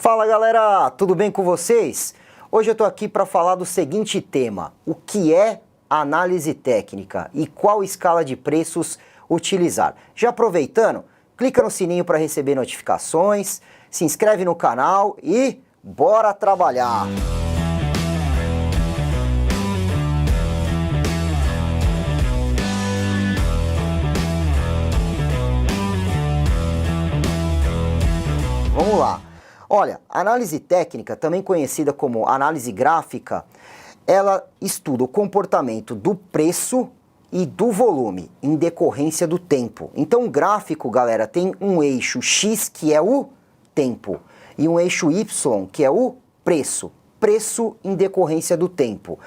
Fala galera, tudo bem com vocês? Hoje eu tô aqui para falar do seguinte tema: o que é análise técnica e qual escala de preços utilizar. Já aproveitando, clica no sininho para receber notificações, se inscreve no canal e bora trabalhar! Vamos lá. Olha, análise técnica, também conhecida como análise gráfica, ela estuda o comportamento do preço e do volume em decorrência do tempo. Então, o gráfico, galera, tem um eixo X, que é o tempo, e um eixo Y, que é o preço. Preço em decorrência do tempo.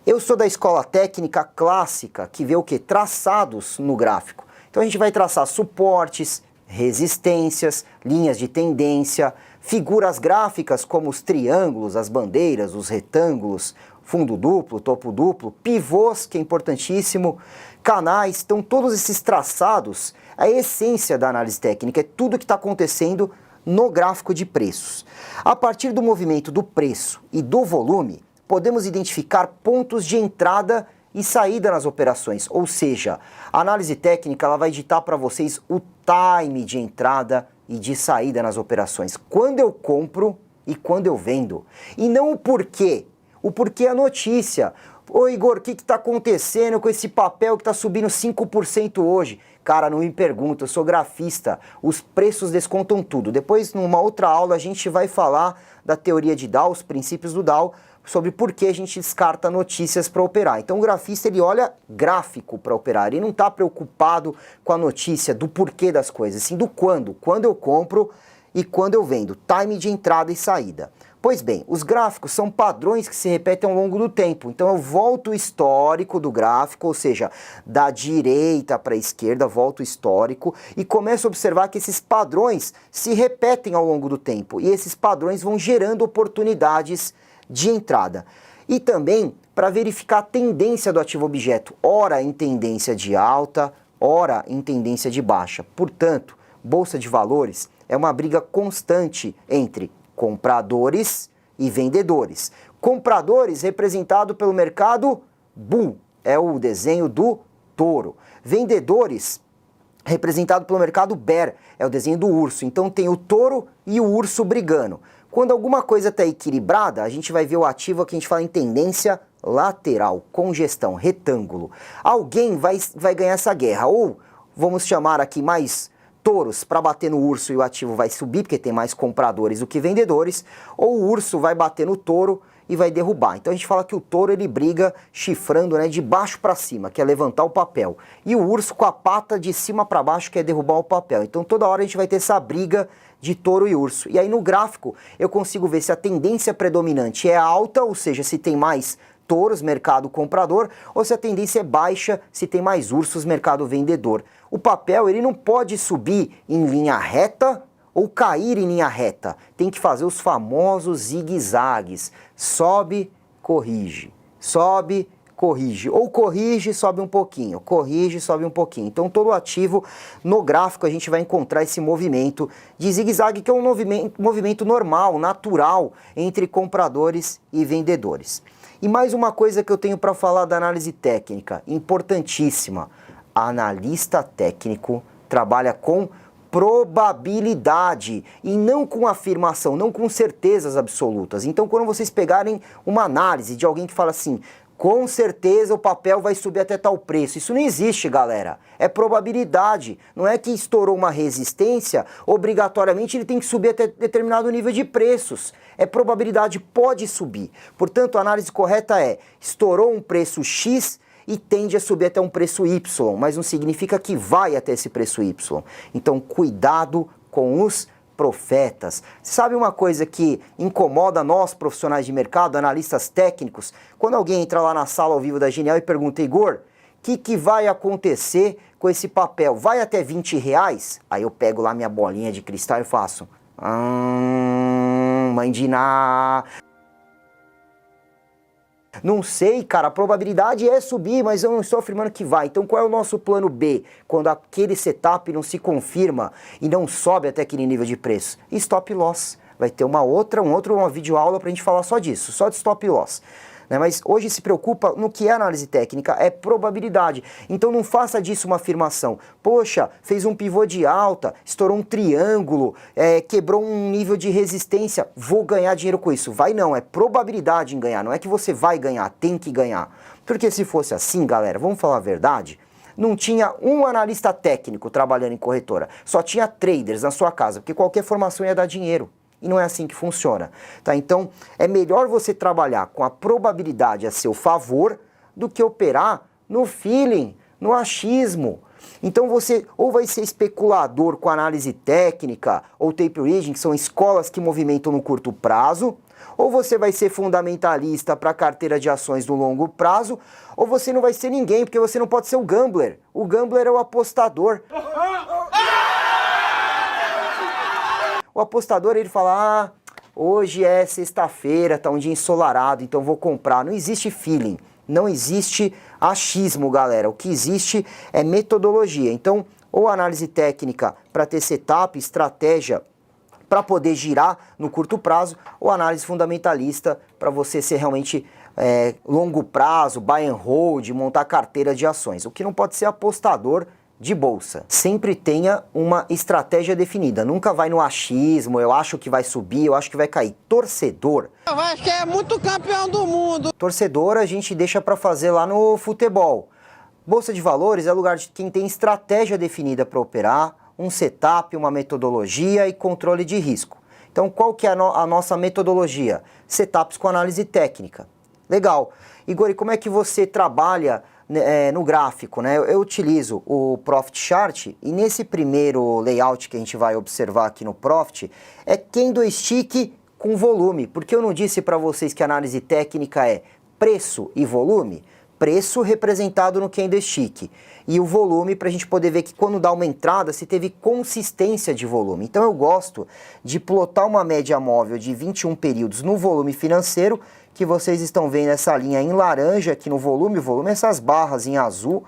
Eu sou da escola técnica clássica, que vê o quê? Traçados no gráfico. Então, a gente vai traçar suportes, resistências, linhas de tendência, figuras gráficas como os triângulos, as bandeiras, os retângulos, fundo duplo, topo duplo, pivôs, que é importantíssimo, canais. Então todos esses traçados, a essência da análise técnica é tudo que está acontecendo no gráfico de preços. A partir do movimento do preço e do volume, podemos identificar pontos de entrada e saída nas operações, ou seja, a análise técnica ela vai ditar para vocês o time de entrada e de saída nas operações, quando eu compro e quando eu vendo, e não o porquê. O porquê é a notícia. Ô Igor, o que está acontecendo com esse papel que está subindo 5% hoje? Cara, não me pergunta, eu sou grafista, os preços descontam tudo. Depois, numa outra aula, a gente vai falar da teoria de Dow, os princípios do Dow, sobre por que a gente descarta notícias para operar. Então o grafista ele olha gráfico para operar, ele não está preocupado com a notícia do porquê das coisas, sim do quando eu compro e quando eu vendo, time de entrada e saída. Pois bem, os gráficos são padrões que se repetem ao longo do tempo, então eu volto o histórico do gráfico, ou seja, da direita para a esquerda, volto o histórico e começo a observar que esses padrões se repetem ao longo do tempo e esses padrões vão gerando oportunidades de entrada. E também para verificar a tendência do ativo objeto, ora em tendência de alta, ora em tendência de baixa. Portanto, bolsa de valores é uma briga constante entre compradores e vendedores. Compradores representado pelo mercado Bull, é o desenho do touro. Vendedores representado pelo mercado Bear, é o desenho do urso. Então tem o touro e o urso brigando. Quando alguma coisa está equilibrada, a gente vai ver o ativo que a gente fala em tendência lateral, congestão, retângulo. Alguém vai ganhar essa guerra, ou vamos chamar aqui mais touros para bater no urso e o ativo vai subir, porque tem mais compradores do que vendedores, ou o urso vai bater no touro e vai derrubar. Então a gente fala que o touro ele briga chifrando, né, de baixo para cima, que é levantar o papel, e o urso com a pata de cima para baixo, que é derrubar o papel. Então toda hora a gente vai ter essa briga de touro e urso. E aí no gráfico eu consigo ver se a tendência predominante é alta, ou seja, se tem mais touros, mercado comprador, ou se a tendência é baixa, se tem mais ursos, mercado vendedor. O papel ele não pode subir em linha reta ou cair em linha reta. Tem que fazer os famosos zigue-zagues. Sobe, corrige. Sobe, corrige. Ou corrige, sobe um pouquinho. Corrige, sobe um pouquinho. Então todo ativo no gráfico a gente vai encontrar esse movimento de zigue-zague, que é um movimento normal, natural entre compradores e vendedores. E mais uma coisa que eu tenho para falar da análise técnica, importantíssima. Analista técnico trabalha com probabilidade e não com afirmação, não com certezas absolutas. Então, quando vocês pegarem uma análise de alguém que fala assim, com certeza o papel vai subir até tal preço, isso não existe, galera. É probabilidade. Não é que estourou uma resistência, obrigatoriamente ele tem que subir até determinado nível de preços. É probabilidade, pode subir. Portanto, a análise correta é, estourou um preço X, e tende a subir até um preço Y, mas não significa que vai até esse preço Y. Então, cuidado com os profetas. Sabe uma coisa que incomoda nós, profissionais de mercado, analistas técnicos? Quando alguém entra lá na sala ao vivo da Genial e pergunta, Igor, o que vai acontecer com esse papel? Vai até R$20? Aí eu pego lá minha bolinha de cristal e faço... mandiná... Não sei, cara, a probabilidade é subir, mas eu não estou afirmando que vai. Então qual é o nosso plano B? Quando aquele setup não se confirma e não sobe até aquele nível de preço? Stop loss. Vai ter uma videoaula para a gente falar só disso, só de stop loss. Mas hoje se preocupa no que é análise técnica, é probabilidade. Então não faça disso uma afirmação. Poxa, fez um pivô de alta, estourou um triângulo, quebrou um nível de resistência, vou ganhar dinheiro com isso. Vai não, é probabilidade em ganhar, não é que você vai ganhar, tem que ganhar. Porque se fosse assim, galera, vamos falar a verdade, não tinha um analista técnico trabalhando em corretora, só tinha traders na sua casa, porque qualquer formação ia dar dinheiro. E não é assim que funciona, tá? Então, é melhor você trabalhar com a probabilidade a seu favor do que operar no feeling, no achismo. Então, você ou vai ser especulador com análise técnica ou tape reading, que são escolas que movimentam no curto prazo, ou você vai ser fundamentalista para carteira de ações no longo prazo, ou você não vai ser ninguém, porque você não pode ser o gambler. O gambler é o apostador. O apostador, ele fala, hoje é sexta-feira, tá um dia ensolarado, então vou comprar. Não existe feeling, não existe achismo, galera. O que existe é metodologia. Então, ou análise técnica para ter setup, estratégia para poder girar no curto prazo, ou análise fundamentalista para você ser realmente longo prazo, buy and hold, montar carteira de ações. O que não pode ser apostador de bolsa. Sempre tenha uma estratégia definida. Nunca vai no achismo, eu acho que vai subir, eu acho que vai cair. Torcedor. Eu acho que é muito campeão do mundo. Torcedor a gente deixa para fazer lá no futebol. Bolsa de valores é lugar de quem tem estratégia definida para operar, um setup, uma metodologia e controle de risco. Então qual que é a nossa metodologia? Setups com análise técnica. Legal. Igor, e como é que você trabalha no gráfico, né? Eu utilizo o Profit Chart e nesse primeiro layout que a gente vai observar aqui no Profit é candlestick com volume, porque eu não disse para vocês que a análise técnica é preço e volume? Preço representado no candlestick e o volume para a gente poder ver que quando dá uma entrada se teve consistência de volume. Então eu gosto de plotar uma média móvel de 21 períodos no volume financeiro, que vocês estão vendo essa linha em laranja aqui no volume, essas barras em azul,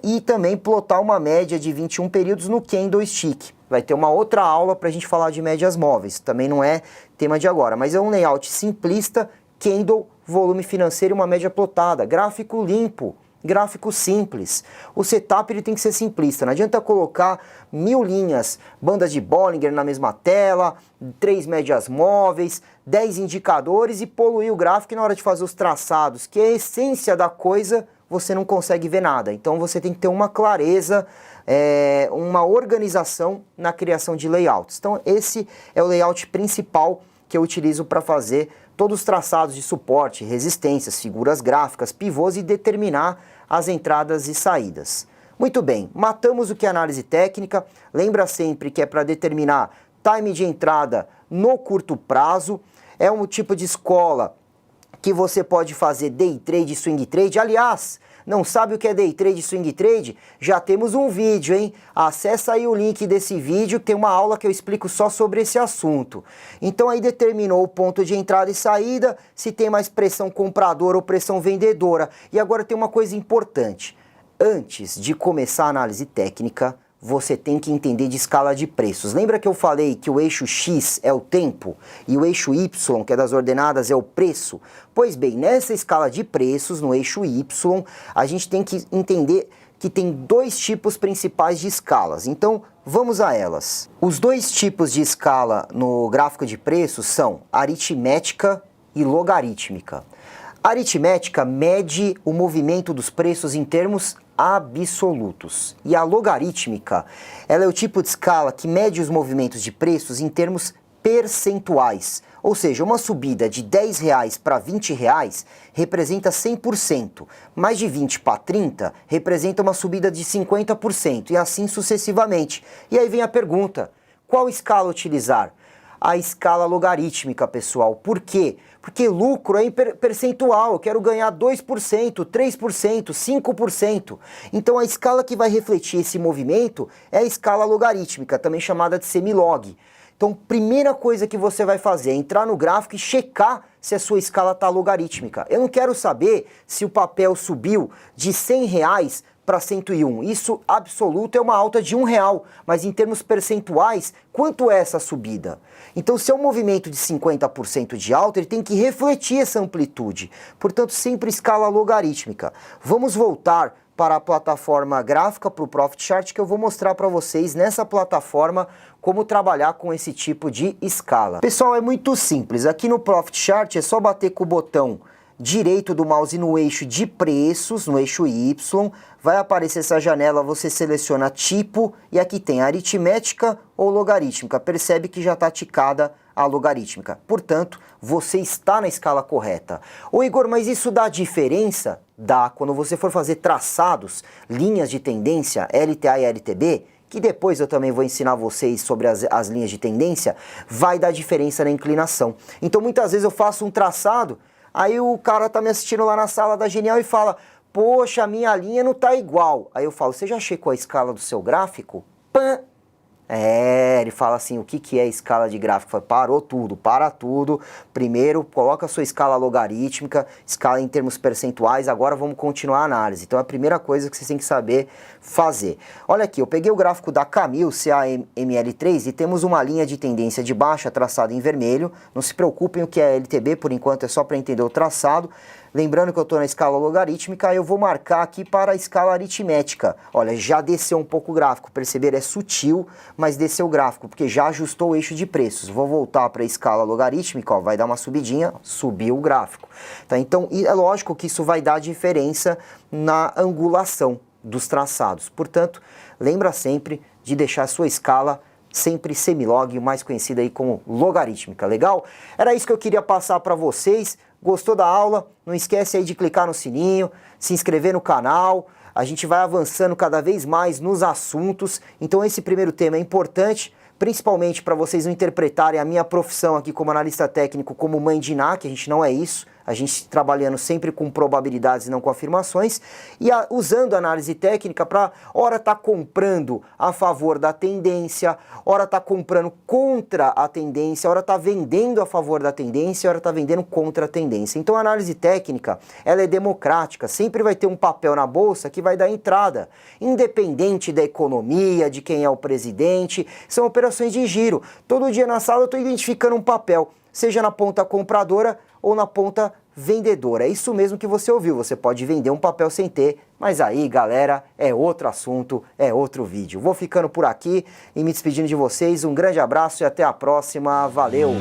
e também plotar uma média de 21 períodos no candlestick. Vai ter uma outra aula para a gente falar de médias móveis, também não é tema de agora, mas é um layout simplista, candle, volume financeiro e uma média plotada, gráfico limpo, gráfico simples. O setup ele tem que ser simplista, não adianta colocar 1000 linhas, bandas de Bollinger na mesma tela, 3 médias móveis, 10 indicadores e poluir o gráfico e na hora de fazer os traçados, que é a essência da coisa, você não consegue ver nada. Então você tem que ter uma clareza, uma organização na criação de layouts. Então esse é o layout principal que eu utilizo para fazer todos os traçados de suporte, resistências, figuras gráficas, pivôs e determinar as entradas e saídas. Muito bem, matamos o que é análise técnica. Lembra sempre que é para determinar time de entrada no curto prazo. É um tipo de escola que você pode fazer day trade e swing trade. Aliás, não sabe o que é day trade e swing trade? Já temos um vídeo, hein? Acessa aí o link desse vídeo, tem uma aula que eu explico só sobre esse assunto. Então aí determinou o ponto de entrada e saída, se tem mais pressão compradora ou pressão vendedora. E agora tem uma coisa importante. Antes de começar a análise técnica, você tem que entender de escala de preços. Lembra que eu falei que o eixo X é o tempo e o eixo Y, que é das ordenadas, é o preço? Pois bem, nessa escala de preços, no eixo Y, a gente tem que entender que tem dois tipos principais de escalas. Então, vamos a elas. Os dois tipos de escala no gráfico de preços são aritmética e logarítmica. A aritmética mede o movimento dos preços em termos absolutos. E a logarítmica, ela é o tipo de escala que mede os movimentos de preços em termos percentuais. Ou seja, uma subida de R$10 para R$20 representa 100%, mais de 20 para 30 representa uma subida de 50%, e assim sucessivamente. E aí vem a pergunta, qual escala utilizar? A escala logarítmica, pessoal. Por quê? Porque lucro é em percentual, eu quero ganhar 2%, 3%, 5%. Então a escala que vai refletir esse movimento é a escala logarítmica, também chamada de semilog. Então, primeira coisa que você vai fazer é entrar no gráfico e checar se a sua escala está logarítmica. Eu não quero saber se o papel subiu de R$100 para 101. Isso absoluto é uma alta de R$1, mas em termos percentuais, quanto é essa subida? Então, se é um movimento de 50% de alta, ele tem que refletir essa amplitude. Portanto, sempre escala logarítmica. Vamos voltar para a plataforma gráfica, para o Profit Chart, que eu vou mostrar para vocês nessa plataforma como trabalhar com esse tipo de escala. Pessoal, é muito simples. Aqui no Profit Chart é só bater com o botão direito do mouse no eixo de preços, no eixo Y, vai aparecer essa janela, você seleciona tipo e aqui tem aritmética ou logarítmica. Percebe que já está ticada a logarítmica. Portanto, você está na escala correta. Ô Igor, mas isso dá diferença? Dá. Quando você for fazer traçados, linhas de tendência, LTA e LTB, que depois eu também vou ensinar vocês sobre as linhas de tendência, vai dar diferença na inclinação. Então muitas vezes eu faço um traçado, aí o cara tá me assistindo lá na sala da Genial e fala, poxa, a minha linha não tá igual. Aí eu falo, você já checou a escala do seu gráfico? Pã! Ele fala assim, o que é escala de gráfico? Fala, parou tudo, para tudo. Primeiro, coloca a sua escala logarítmica, escala em termos percentuais, agora vamos continuar a análise. Então é a primeira coisa que você tem que saber fazer. Olha aqui, eu peguei o gráfico da Camil, CAML3, e temos uma linha de tendência de baixa traçada em vermelho. Não se preocupem o que é LTB, por enquanto é só para entender o traçado. Lembrando que eu estou na escala logarítmica, eu vou marcar aqui para a escala aritmética. Olha, já desceu um pouco o gráfico, perceber? É sutil, mas desceu o gráfico, porque já ajustou o eixo de preços. Vou voltar para a escala logarítmica, ó, vai dar uma subidinha, subiu o gráfico. Tá? Então, é lógico que isso vai dar diferença na angulação dos traçados. Portanto, lembra sempre de deixar a sua escala sempre semilog, mais conhecida aí como logarítmica, legal? Era isso que eu queria passar para vocês. Gostou da aula? Não esquece aí de clicar no sininho, se inscrever no canal. A gente vai avançando cada vez mais nos assuntos. Então esse primeiro tema é importante, principalmente para vocês não interpretarem a minha profissão aqui como analista técnico como mãe de Iná, que a gente não é isso. A gente trabalhando sempre com probabilidades e não com afirmações, e usando a análise técnica para, ora tá comprando a favor da tendência, ora tá comprando contra a tendência, ora tá vendendo a favor da tendência, ora tá vendendo contra a tendência. Então a análise técnica, ela é democrática, sempre vai ter um papel na bolsa que vai dar entrada, independente da economia, de quem é o presidente, são operações de giro. Todo dia na sala eu estou identificando um papel, seja na ponta compradora ou na ponta vendedora. É isso mesmo que você ouviu, você pode vender um papel sem ter, mas aí, galera, é outro assunto, é outro vídeo. Vou ficando por aqui e me despedindo de vocês, um grande abraço e até a próxima, valeu!